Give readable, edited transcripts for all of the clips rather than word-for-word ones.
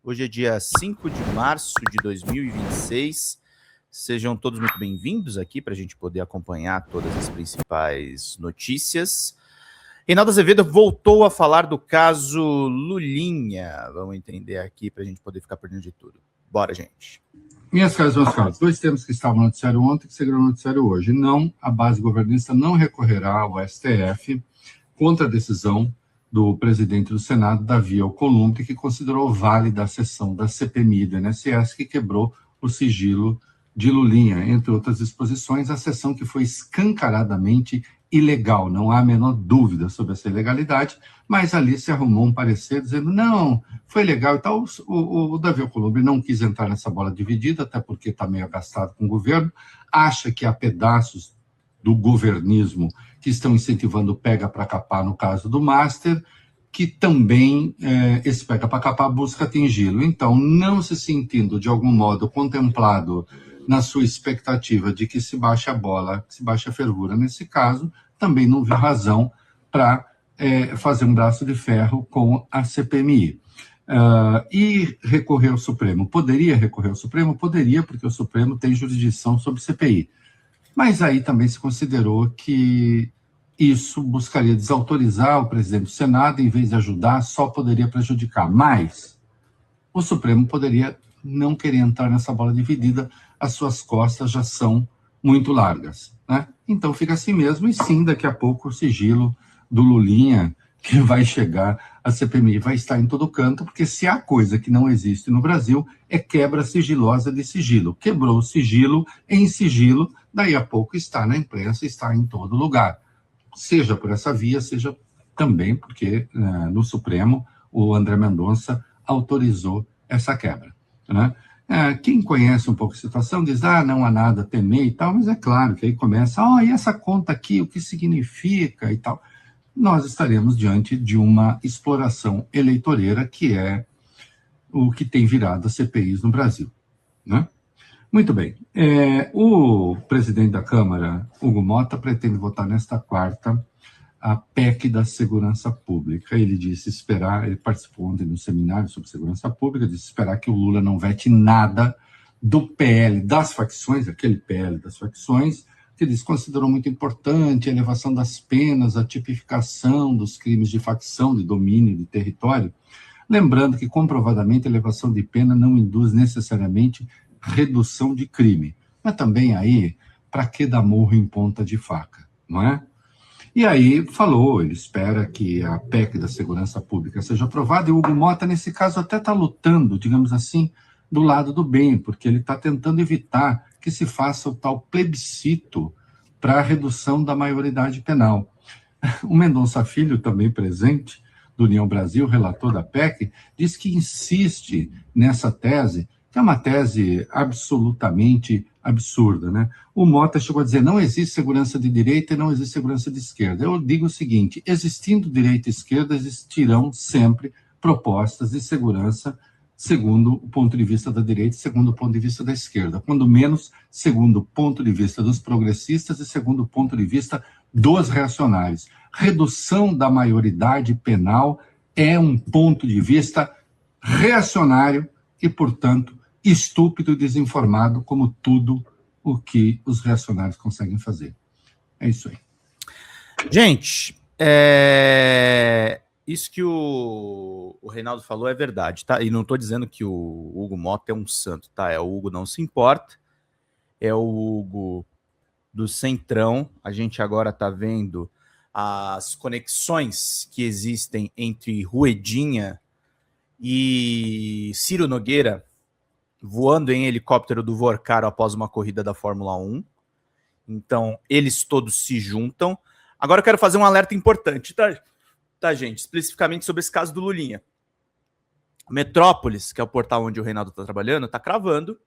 Hoje é dia 5 de março de 2026. Sejam todos muito bem-vindos aqui para a gente poder acompanhar todas as principais notícias. Reinaldo Azevedo voltou a falar do caso Lulinha. Vamos entender aqui para a gente poder ficar por dentro de tudo. Bora, gente. Minhas caras, meus caros, dois temas que estavam no noticiário ontem que seguirão no noticiário hoje. Não, a base governista não recorrerá ao STF contra a decisão do presidente do Senado, Davi Alcolumbre, que considerou válida a sessão da CPMI do INSS, que quebrou o sigilo de Lulinha, entre outras disposições, a sessão que foi escancaradamente ilegal, não há a menor dúvida sobre essa ilegalidade, mas ali se arrumou um parecer dizendo, não, foi legal e tal. O Davi Alcolumbre não quis entrar nessa bola dividida, até porque está meio agastado com o governo, acha que há pedaços do governismo que estão incentivando o pega para capar no caso do Master, que também esse pega para capar busca atingi-lo. Então, não se sentindo de algum modo contemplado na sua expectativa de que se baixe a bola, que se baixe a fervura nesse caso, também não viu razão para fazer um braço de ferro com a CPMI. E recorrer ao Supremo. Poderia recorrer ao Supremo? Poderia, porque o Supremo tem jurisdição sobre CPI. Mas aí também se considerou que isso buscaria desautorizar o presidente do Senado, em vez de ajudar, só poderia prejudicar. Mas o Supremo poderia não querer entrar nessa bola dividida, as suas costas já são muito largas, né? Então fica assim mesmo, e sim, daqui a pouco o sigilo do Lulinha, que vai chegar, a CPMI vai estar em todo canto, porque se há coisa que não existe no Brasil, é quebra sigilosa de sigilo. Quebrou o sigilo em sigilo, daí a pouco está na imprensa, está em todo lugar. Seja por essa via, seja também porque no Supremo o André Mendonça autorizou essa quebra, né? Quem conhece um pouco a situação diz, não há nada a temer e tal, mas é claro que aí começa, e essa conta aqui, o que significa e tal. Nós estaremos diante de uma exploração eleitoreira que é o que tem virado as CPIs no Brasil, né? Muito bem. O presidente da Câmara, Hugo Motta, pretende votar nesta quarta a PEC da segurança pública. Ele disse esperar, ele participou ontem de um seminário sobre segurança pública, disse esperar que o Lula não vete nada do PL das facções, aquele PL das facções, que eles considerou muito importante a elevação das penas, a tipificação dos crimes de facção, de domínio de território, lembrando que comprovadamente a elevação de pena não induz necessariamente redução de crime. Mas também aí, para que dar morro em ponta de faca, não é? E aí falou, ele espera que a PEC da segurança pública seja aprovada, e o Hugo Motta, nesse caso, até está lutando, digamos assim, do lado do bem, porque ele está tentando evitar que se faça o tal plebiscito para a redução da maioridade penal. O Mendonça Filho, também presente, do União Brasil, relator da PEC, diz que insiste nessa tese, que é uma tese absolutamente absurda, né? O Motta chegou a dizer, não existe segurança de direita e não existe segurança de esquerda. Eu digo o seguinte, existindo direita e esquerda, existirão sempre propostas de segurança segundo o ponto de vista da direita e segundo o ponto de vista da esquerda, quando menos segundo o ponto de vista dos progressistas e segundo o ponto de vista dos reacionários. Redução da maioridade penal é um ponto de vista reacionário e, portanto, estúpido e desinformado, como tudo o que os reacionários conseguem fazer. É isso aí. Gente, isso que o Reinaldo falou é verdade, tá? E não estou dizendo que o Hugo Motta é um santo, tá? O Hugo não se importa, é o Hugo do Centrão. A gente agora está vendo as conexões que existem entre Ruedinha e Ciro Nogueira voando em helicóptero do Vorcaro após uma corrida da Fórmula 1. Então, eles todos se juntam. Agora eu quero fazer um alerta importante, tá, gente? Especificamente sobre esse caso do Lulinha. Metrópolis, que é o portal onde o Reinaldo está trabalhando, está cravando.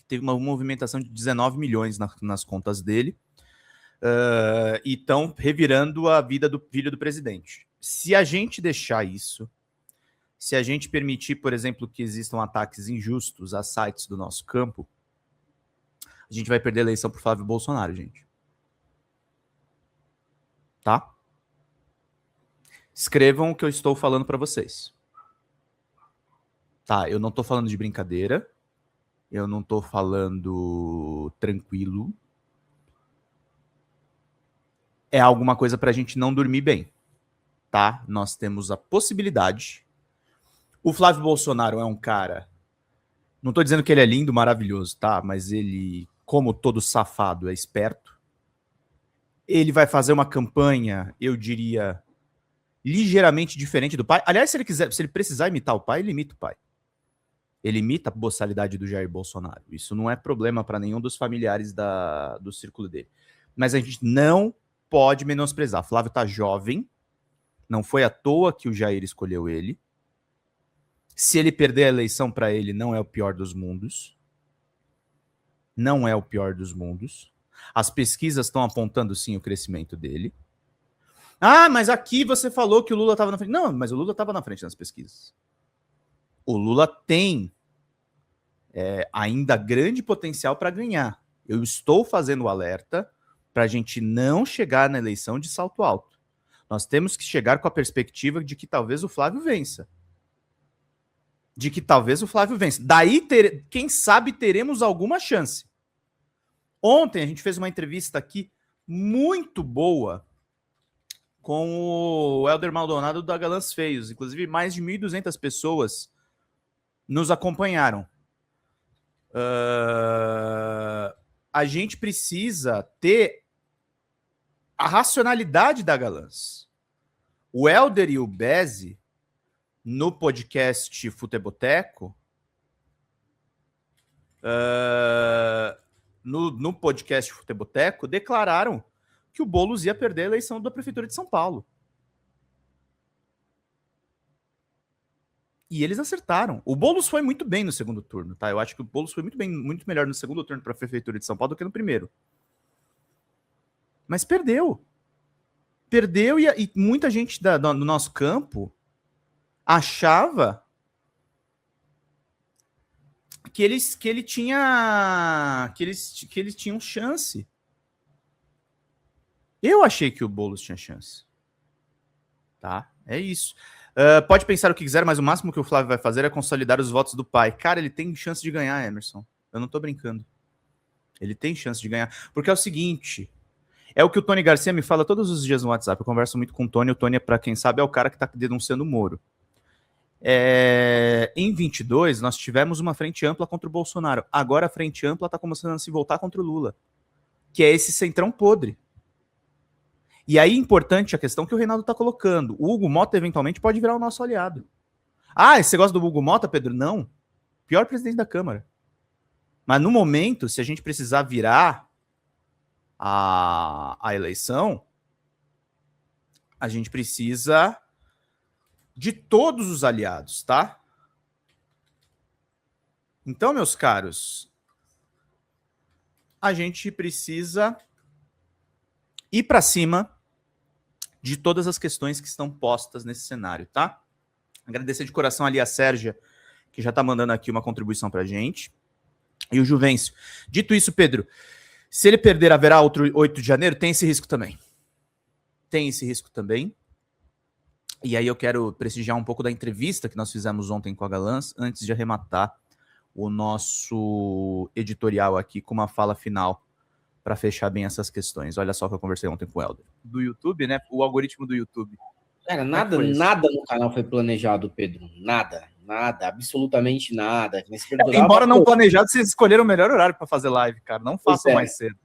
Teve uma movimentação de 19 milhões nas contas dele. E estão revirando a vida do filho do presidente. Se a gente deixar isso, se a gente permitir, por exemplo, que existam ataques injustos a sites do nosso campo, a gente vai perder a eleição por Flávio Bolsonaro, gente. Tá? Escrevam o que eu estou falando para vocês. Tá, eu não tô falando de brincadeira. Eu não tô falando tranquilo. É alguma coisa pra gente não dormir bem, tá? Nós temos a possibilidade. O Flávio Bolsonaro é um cara... Não tô dizendo que ele é lindo, maravilhoso, tá? Mas ele, como todo safado, é esperto. Ele vai fazer uma campanha, eu diria, ligeiramente diferente do pai. Aliás, se ele precisar imitar o pai, ele imita o pai. Ele imita a boçalidade do Jair Bolsonaro. Isso não é problema para nenhum dos familiares do círculo dele. Mas a gente não pode menosprezar. Flávio tá jovem, não foi à toa que o Jair escolheu ele. Se ele perder a eleição para ele, não é o pior dos mundos. Não é o pior dos mundos. As pesquisas estão apontando, sim, o crescimento dele. Ah, mas aqui você falou que o Lula estava na frente. Não, mas o Lula estava na frente nas pesquisas. O Lula tem ainda grande potencial para ganhar. Eu estou fazendo o alerta para a gente não chegar na eleição de salto alto. Nós temos que chegar com a perspectiva de que talvez o Flávio vença. Daí, quem sabe, teremos alguma chance. Ontem a gente fez uma entrevista aqui muito boa com o Helder Maldonado da Galãs Feios. Inclusive, mais de 1.200 pessoas nos acompanharam. A gente precisa ter a racionalidade da Galãs. O Helder e o Beze, no podcast Futeboteco, no podcast Futeboteco, declararam que o Boulos ia perder a eleição da Prefeitura de São Paulo. E eles acertaram. O Boulos foi muito bem no segundo turno, tá? Eu acho que o Boulos foi muito melhor no segundo turno para a Prefeitura de São Paulo do que no primeiro. Mas perdeu. Perdeu e muita gente do nosso campo achava que eles tinham chance. Eu achei que o Boulos tinha chance. Tá? É isso. Pode pensar o que quiser, mas o máximo que o Flávio vai fazer é consolidar os votos do pai. Cara, ele tem chance de ganhar, Emerson. Eu não tô brincando. Ele tem chance de ganhar. Porque é o seguinte... É o que o Tony Garcia me fala todos os dias no WhatsApp. Eu converso muito com o Tony. O Tony, para quem sabe, é o cara que tá denunciando o Moro. Em 22, nós tivemos uma frente ampla contra o Bolsonaro. Agora a frente ampla tá começando a se voltar contra o Lula. Que é esse centrão podre. E aí, importante a questão que o Reinaldo tá colocando. O Hugo Mota, eventualmente, pode virar o nosso aliado. Ah, você gosta do Hugo Mota, Pedro? Não. Pior presidente da Câmara. Mas no momento, se a gente precisar virar a eleição, a gente precisa de todos os aliados, tá? Então, meus caros, a gente precisa ir para cima de todas as questões que estão postas nesse cenário, tá? Agradecer de coração ali a Sérgia, que já tá mandando aqui uma contribuição pra gente. E o Juvencio. Dito isso, Pedro, se ele perder, haverá outro 8 de janeiro? Tem esse risco também. Tem esse risco também. E aí eu quero prestigiar um pouco da entrevista que nós fizemos ontem com a Galãs, antes de arrematar o nosso editorial aqui com uma fala final para fechar bem essas questões. Olha só que eu conversei ontem com o Helder. Do YouTube, né? O algoritmo do YouTube. Cara, nada no canal foi planejado, Pedro. Nada, absolutamente nada. Embora não planejado, vocês escolheram o melhor horário para fazer live, cara. Não façam mais cedo.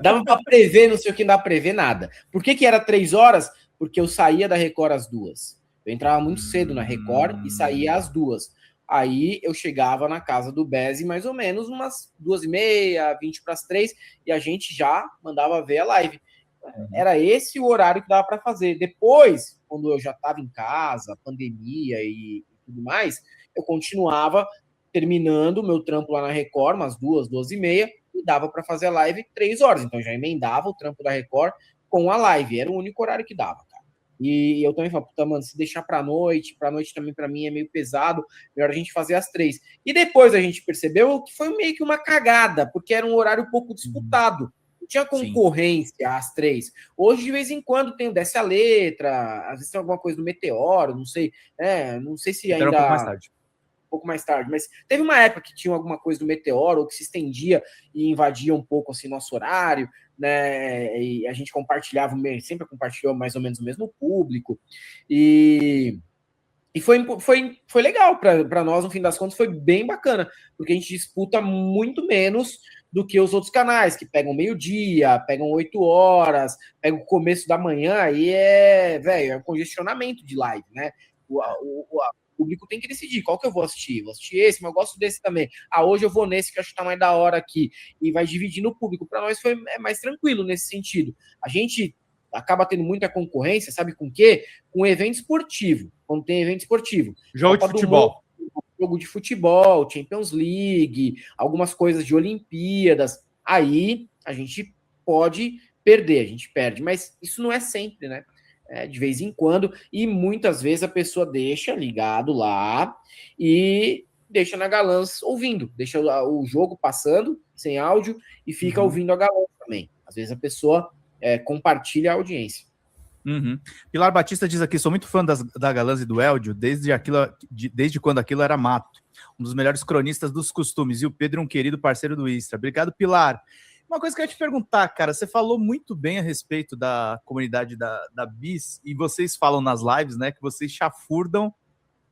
Dava para prever, não sei o que, não dá para prever nada. Por que era 3 horas? Porque eu saía da Record às 2. Eu entrava muito cedo na Record e saía às 2. Aí eu chegava na casa do Beze mais ou menos umas 2h30, 2:40, e a gente já mandava ver a live. Era esse o horário que dava para fazer. Depois, quando eu já estava em casa, pandemia e tudo mais, eu continuava terminando o meu trampo lá na Record, umas 2h30, e dava para fazer a live 3 horas. Então, eu já emendava o trampo da Record com a live. Era o único horário que dava, cara. E eu também falo, puta, mano, se deixar pra noite também para mim é meio pesado, melhor a gente fazer às 3. E depois a gente percebeu que foi meio que uma cagada, porque era um horário pouco disputado. Tinha concorrência. Sim. Às 3. Hoje, de vez em quando, tem o Desce a Letra, às vezes tem alguma coisa do Meteoro, não sei. Não sei se ainda... Era um pouco mais tarde. pouco mais tarde, mas teve uma época que tinha alguma coisa do Meteoro, ou que se estendia e invadia um pouco assim nosso horário, né? E a gente compartilhava, sempre compartilhou mais ou menos o mesmo público, e foi legal para nós, no fim das contas, foi bem bacana, porque a gente disputa muito menos do que os outros canais, que pegam meio-dia, pegam 8 horas, pegam o começo da manhã, aí é um congestionamento de live, né? O público tem que decidir qual que eu vou assistir. Vou assistir esse, mas eu gosto desse também. Hoje eu vou nesse que eu acho que tá mais da hora aqui. E vai dividindo o público. Para nós é mais tranquilo nesse sentido. A gente acaba tendo muita concorrência, sabe com o quê? Com evento esportivo. Quando tem evento esportivo. Jogo de futebol. Jogo de futebol, Champions League, algumas coisas de Olimpíadas. Aí a gente pode perder, a gente perde. Mas isso não é sempre, né? De vez em quando, e muitas vezes a pessoa deixa ligado lá e deixa na Galãs ouvindo, deixa o jogo passando sem áudio e fica ouvindo a Galãs também. Às vezes a pessoa compartilha a audiência. Pilar Batista diz aqui, sou muito fã da Galãs e do Eldio, desde quando aquilo era mato. Um dos melhores cronistas dos costumes, e o Pedro, um querido parceiro do Istra. Obrigado, Pilar. Uma coisa que eu ia te perguntar, cara, você falou muito bem a respeito da comunidade da Bis, e vocês falam nas lives, né, que vocês chafurdam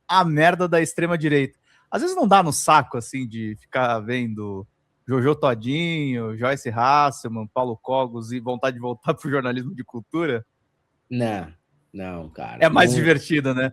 a merda da extrema-direita. Às vezes não dá no saco, assim, de ficar vendo Jojo Todinho, Joyce Hasselman, Paulo Cogos e vontade de voltar pro jornalismo de cultura? Não, cara. É mais divertida, né?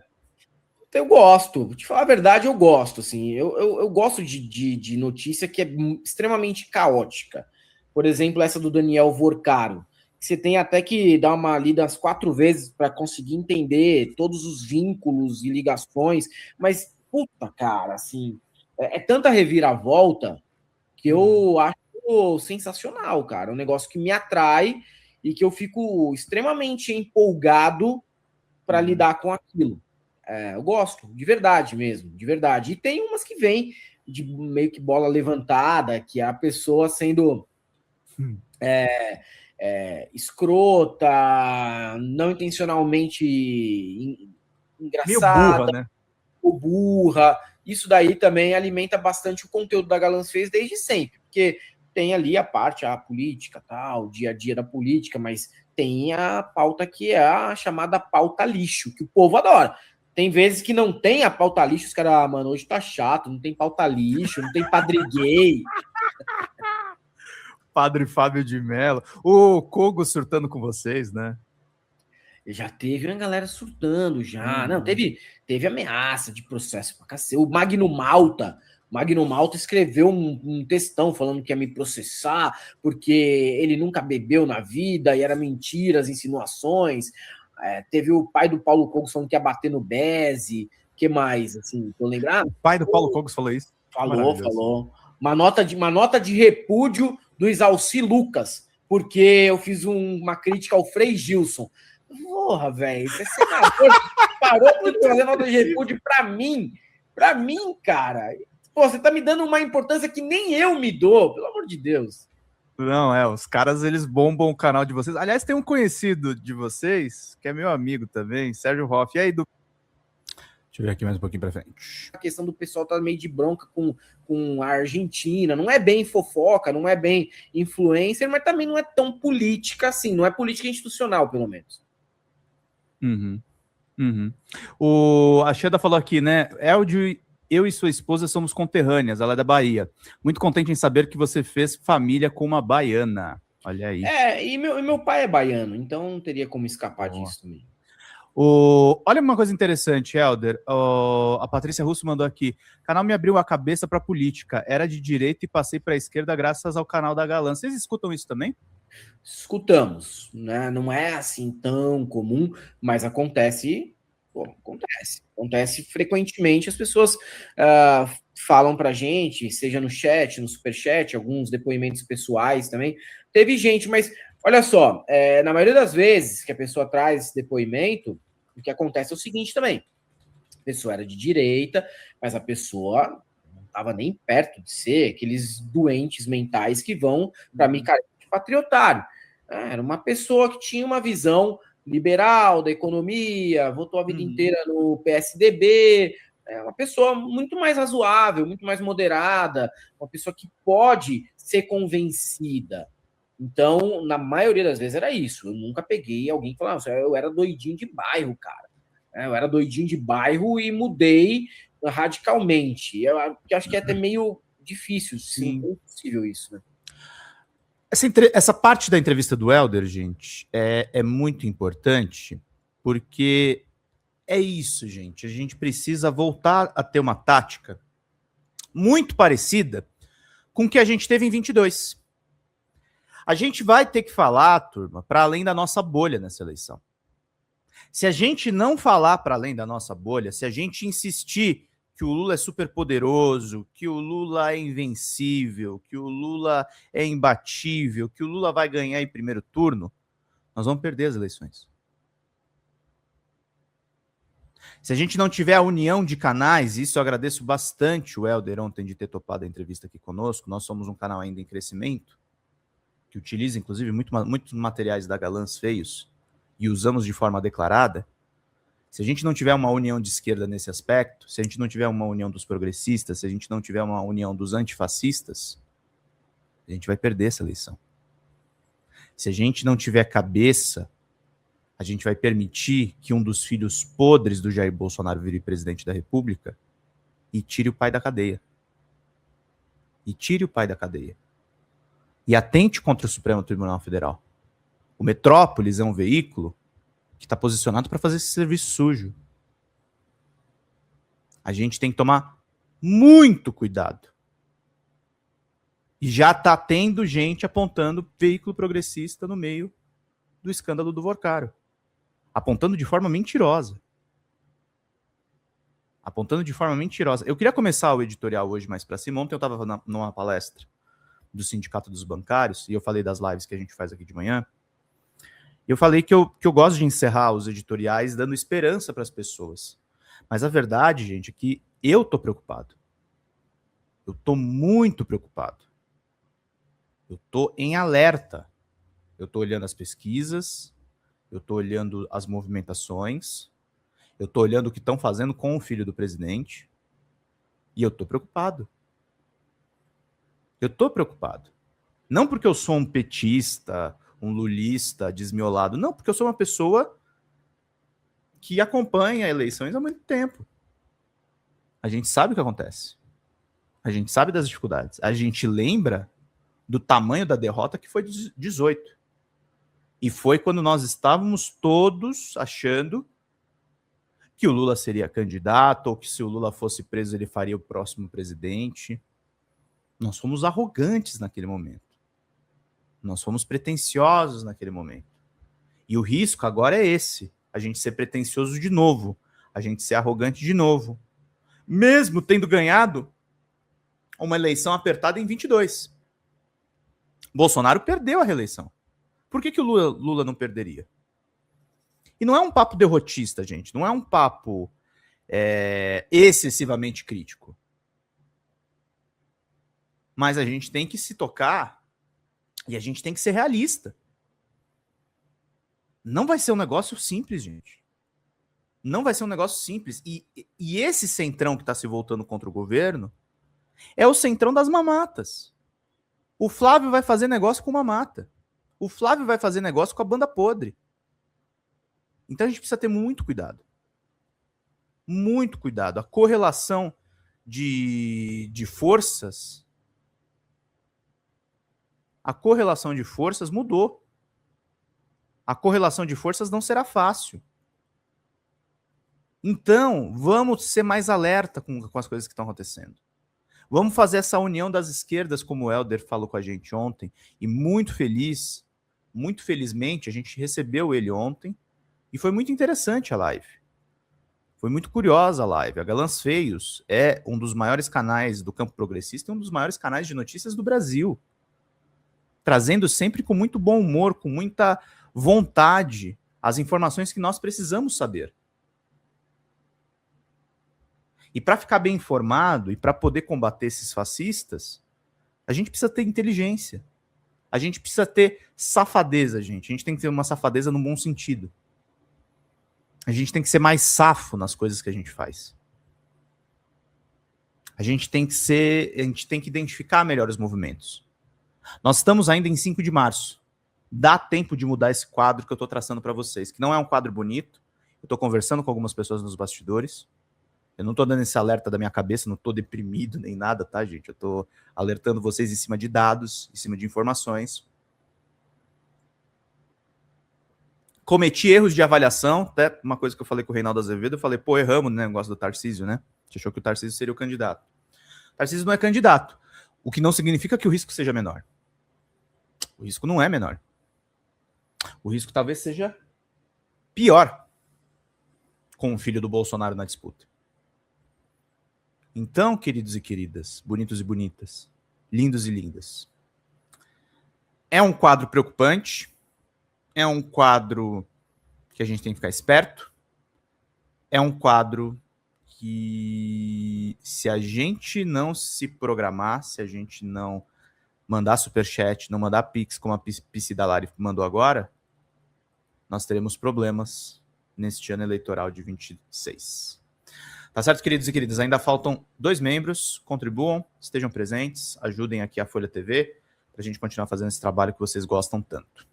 Eu gosto, vou te falar a verdade, eu gosto, assim, eu gosto de notícia que é extremamente caótica. Por exemplo, essa do Daniel Vorcaro. Você tem até que dar uma lida as 4 vezes para conseguir entender todos os vínculos e ligações. Mas, puta, cara, assim, é tanta reviravolta que eu acho sensacional, cara. Um negócio que me atrai e que eu fico extremamente empolgado para lidar com aquilo. Eu gosto, de verdade mesmo, de verdade. E tem umas que vêm de meio que bola levantada, que é a pessoa sendo escrota, não intencionalmente engraçada, meio burra, né? Ou burra. Isso daí também alimenta bastante o conteúdo da Galãs Fez desde sempre, porque tem ali a política, tal, o dia a dia da política, mas tem a pauta que é a chamada pauta lixo, que o povo adora. Tem vezes que não tem a pauta lixo, os caras, mano, hoje tá chato, não tem pauta lixo, não tem padre gay. Padre Fábio de Mello, o Kogo surtando com vocês, né? Já teve uma galera surtando, já. Não, teve ameaça de processo pra cacete. O Magno Malta escreveu um textão falando que ia me processar porque ele nunca bebeu na vida e era mentiras, insinuações. Teve o pai do Paulo Cogos falando que ia bater no Beze. Que mais, assim, tô lembrando? O pai do Paulo Cogos falou isso? Falou. Uma nota de repúdio do Isalci Lucas, porque eu fiz uma crítica ao Frei Gilson. Porra, velho, você é senador, parou de fazer nota de repúdio pra mim, cara. Pô, você tá me dando uma importância que nem eu me dou, pelo amor de Deus. Não, os caras, eles bombam o canal de vocês. Aliás, tem um conhecido de vocês, que é meu amigo também, Sérgio Hoff. E aí, Deixa eu ver aqui mais um pouquinho pra frente. A questão do pessoal tá meio de bronca com a Argentina, não é bem fofoca, não é bem influencer, mas também não é tão política assim, não é política institucional, pelo menos. A Xeda falou aqui, né? Eldio, eu e sua esposa somos conterrâneas, ela é da Bahia. Muito contente em saber que você fez família com uma baiana. Olha aí. E meu pai é baiano, então não teria como escapar disso também. Olha uma coisa interessante, Helder. A Patrícia Russo mandou aqui. O canal me abriu a cabeça para política. Era de direita e passei para a esquerda graças ao canal da Galã. Vocês escutam isso também? Escutamos, né? Não é assim tão comum, mas acontece. Acontece frequentemente. As pessoas falam pra gente, seja no chat, no superchat, alguns depoimentos pessoais também. Teve gente, mas olha só, na maioria das vezes que a pessoa traz esse depoimento, o que acontece é o seguinte também. A pessoa era de direita, mas a pessoa não estava nem perto de ser aqueles doentes mentais que vão para micareta de patriotário. Era uma pessoa que tinha uma visão liberal da economia, votou a vida inteira no PSDB, É uma pessoa muito mais razoável, muito mais moderada, uma pessoa que pode ser convencida. Então, na maioria das vezes era isso. Eu nunca peguei alguém que falava, eu era doidinho de bairro, cara. Eu era doidinho de bairro e mudei radicalmente. Eu acho que é até meio difícil, se não impossível isso, né? Essa parte da entrevista do Helder, gente, é muito importante, porque é isso, gente. A gente precisa voltar a ter uma tática muito parecida com o que a gente teve em 22. A gente vai ter que falar, turma, para além da nossa bolha nessa eleição. Se a gente não falar para além da nossa bolha, se a gente insistir que o Lula é super poderoso, que o Lula é invencível, que o Lula é imbatível, que o Lula vai ganhar em primeiro turno, nós vamos perder as eleições. Se a gente não tiver a união de canais, isso eu agradeço bastante o Helder ontem de ter topado a entrevista aqui conosco, nós somos um canal ainda em crescimento, que utiliza inclusive muitos materiais da Galãs Feios, e usamos de forma declarada. Se a gente não tiver uma união de esquerda nesse aspecto, se a gente não tiver uma união dos progressistas, se a gente não tiver uma união dos antifascistas, a gente vai perder essa eleição. Se a gente não tiver cabeça, a gente vai permitir que um dos filhos podres do Jair Bolsonaro vire presidente da República e tire o pai da cadeia. E tire o pai da cadeia. E atente contra o Supremo Tribunal Federal. O Metrópolis é um veículo que está posicionado para fazer esse serviço sujo. A gente tem que tomar muito cuidado. E já está tendo gente apontando veículo progressista no meio do escândalo do Vorcaro. Apontando de forma mentirosa. Apontando de forma mentirosa. Eu queria começar o editorial hoje mais para cima. Ontem eu estava numa palestra do Sindicato dos Bancários, e eu falei das lives que a gente faz aqui de manhã. Eu falei que eu gosto de encerrar os editoriais dando esperança para as pessoas. Mas a verdade, gente, é que eu tô preocupado. Eu tô muito preocupado. Eu tô em alerta. Eu tô olhando as pesquisas, eu tô olhando as movimentações, eu tô olhando o que estão fazendo com o filho do presidente, e eu tô preocupado. Eu tô preocupado. Não porque eu sou um petista, um lulista desmiolado. Não, porque eu sou uma pessoa que acompanha eleições há muito tempo. A gente sabe o que acontece. A gente sabe das dificuldades. A gente lembra do tamanho da derrota que foi 18. E foi quando nós estávamos todos achando que o Lula seria candidato, ou que se o Lula fosse preso ele faria o próximo presidente. Nós fomos arrogantes naquele momento. Nós fomos pretensiosos naquele momento. E o risco agora é esse. A gente ser pretensioso de novo. A gente ser arrogante de novo. Mesmo tendo ganhado uma eleição apertada em 22. Bolsonaro perdeu a reeleição. Por que o Lula não perderia? E não é um papo derrotista, gente. Não é um papo excessivamente crítico. Mas a gente tem que se tocar e a gente tem que ser realista. Não vai ser um negócio simples, gente. Não vai ser um negócio simples. E esse centrão que está se voltando contra o governo é o centrão das mamatas. O Flávio vai fazer negócio com mamata. O Flávio vai fazer negócio com a banda podre. Então a gente precisa ter muito cuidado. Muito cuidado. A correlação de forças... A correlação de forças mudou. A correlação de forças não será fácil. Então, vamos ser mais alerta com as coisas que estão acontecendo. Vamos fazer essa união das esquerdas, como o Helder falou com a gente ontem, e muito felizmente, a gente recebeu ele ontem, e foi muito interessante a live. Foi muito curiosa a live. A Galãs Feios é um dos maiores canais do campo progressista e um dos maiores canais de notícias do Brasil. Trazendo sempre com muito bom humor, com muita vontade, as informações que nós precisamos saber. E para ficar bem informado e para poder combater esses fascistas, a gente precisa ter inteligência. A gente precisa ter safadeza, gente. A gente tem que ter uma safadeza no bom sentido. A gente tem que ser mais safo nas coisas que a gente faz. A gente tem que identificar melhor os movimentos. Nós estamos ainda em 5 de março. Dá tempo de mudar esse quadro que eu estou traçando para vocês, que não é um quadro bonito. Eu estou conversando com algumas pessoas nos bastidores. Eu não estou dando esse alerta da minha cabeça, não estou deprimido nem nada, tá, gente? Eu estou alertando vocês em cima de dados, em cima de informações. Cometi erros de avaliação, até uma coisa que eu falei com o Reinaldo Azevedo, eu falei, pô, erramos no negócio do Tarcísio, né? A gente achou que o Tarcísio seria o candidato. O Tarcísio não é candidato, o que não significa que o risco seja menor. O risco não é menor. O risco talvez seja pior com o filho do Bolsonaro na disputa. Então, queridos e queridas, bonitos e bonitas, lindos e lindas, é um quadro preocupante, é um quadro que a gente tem que ficar esperto, é um quadro que, se a gente não se programar, se a gente não mandar superchat, não mandar pix, como a Pici Dalari mandou agora, nós teremos problemas neste ano eleitoral de 26. Tá certo, queridos e queridas? Ainda faltam 2 membros. Contribuam, estejam presentes, ajudem aqui a Folha TV para a gente continuar fazendo esse trabalho que vocês gostam tanto.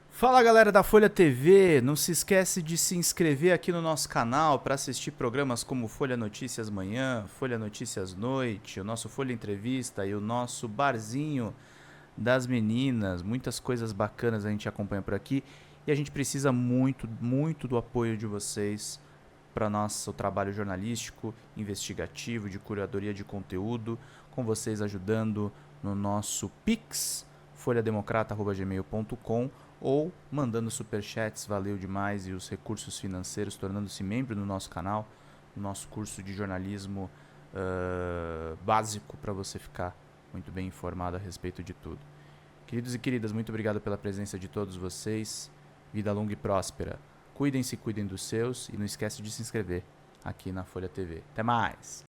Fala, galera da Folha TV, não se esquece de se inscrever aqui no nosso canal para assistir programas como Folha Notícias Manhã, Folha Notícias Noite, o nosso Folha Entrevista e o nosso Barzinho das Meninas. Muitas coisas bacanas a gente acompanha por aqui e a gente precisa muito, muito do apoio de vocês para nosso trabalho jornalístico, investigativo, de curadoria de conteúdo, com vocês ajudando no nosso Pix, folhademocrata@gmail.com, ou mandando superchats, valeu demais, e os recursos financeiros, tornando-se membro do nosso canal, no nosso curso de jornalismo básico, para você ficar muito bem informado a respeito de tudo. Queridos e queridas, muito obrigado pela presença de todos vocês, vida longa e próspera. Cuidem-se, cuidem dos seus, e não esquece de se inscrever aqui na Folha TV. Até mais!